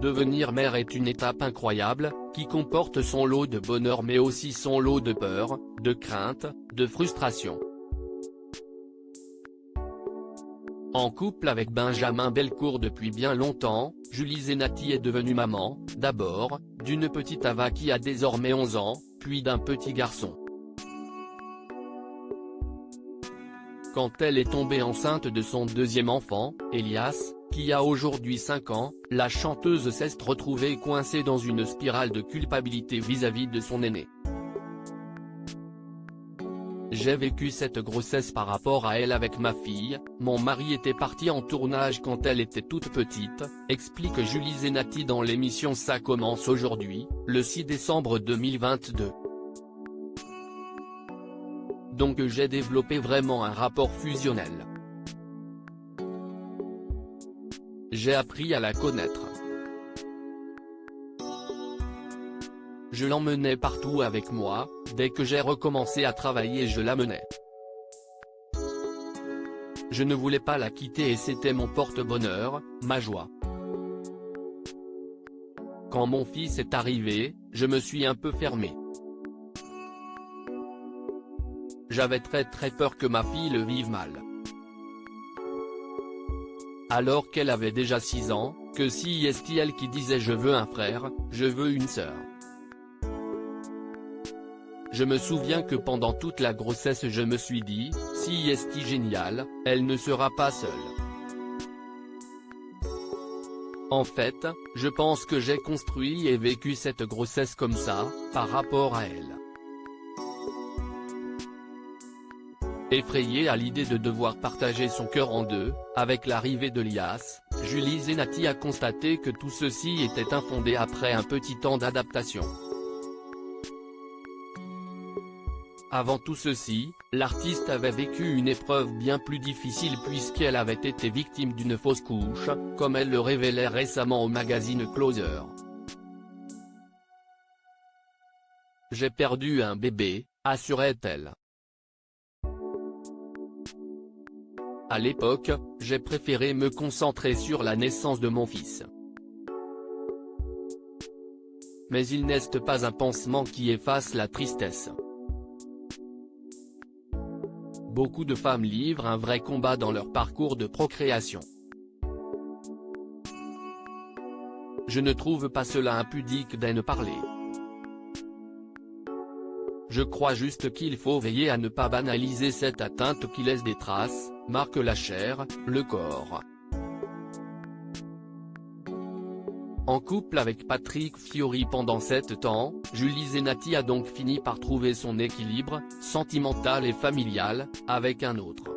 Devenir mère est une étape incroyable, qui comporte son lot de bonheur mais aussi son lot de peur, de crainte, de frustration. En couple avec Benjamin Belcourt depuis bien longtemps, Julie Zenati est devenue maman, d'abord, d'une petite Ava qui a désormais 11 ans, puis d'un petit garçon. Quand elle est tombée enceinte de son deuxième enfant, Elias, qui a aujourd'hui 5 ans, la chanteuse s'est retrouvée coincée dans une spirale de culpabilité vis-à-vis de son aîné. J'ai vécu cette grossesse par rapport à elle avec ma fille, mon mari était parti en tournage quand elle était toute petite, explique Julie Zenati dans l'émission Ça commence aujourd'hui, le 6 décembre 2022. Donc j'ai développé vraiment un rapport fusionnel. J'ai appris à la connaître. Je l'emmenais partout avec moi, dès que j'ai recommencé à travailler je l'amenais. Je ne voulais pas la quitter et c'était mon porte-bonheur, ma joie. Quand mon fils est arrivé, je me suis un peu fermé. J'avais très peur que ma fille le vive mal. Alors qu'elle avait déjà 6 ans, que si est elle qui disait je veux un frère, je veux une sœur. Je me souviens que pendant toute la grossesse je me suis dit, si est géniale, elle ne sera pas seule. En fait, je pense que j'ai construit et vécu cette grossesse comme ça, par rapport à elle. Effrayée à l'idée de devoir partager son cœur en deux, avec l'arrivée de Elias, Julie Zenati a constaté que tout ceci était infondé après un petit temps d'adaptation. Avant tout ceci, l'artiste avait vécu une épreuve bien plus difficile puisqu'elle avait été victime d'une fausse couche, comme elle le révélait récemment au magazine Closer. J'ai perdu un bébé, assurait-elle. À l'époque, j'ai préféré me concentrer sur la naissance de mon fils. Mais il n'est pas un pansement qui efface la tristesse. Beaucoup de femmes livrent un vrai combat dans leur parcours de procréation. Je ne trouve pas cela impudique d'en parler. Je crois juste qu'il faut veiller à ne pas banaliser cette atteinte qui laisse des traces, marque la chair, le corps. En couple avec Patrick Fiori pendant 7 ans, Julie Zenati a donc fini par trouver son équilibre, sentimental et familial, avec un autre.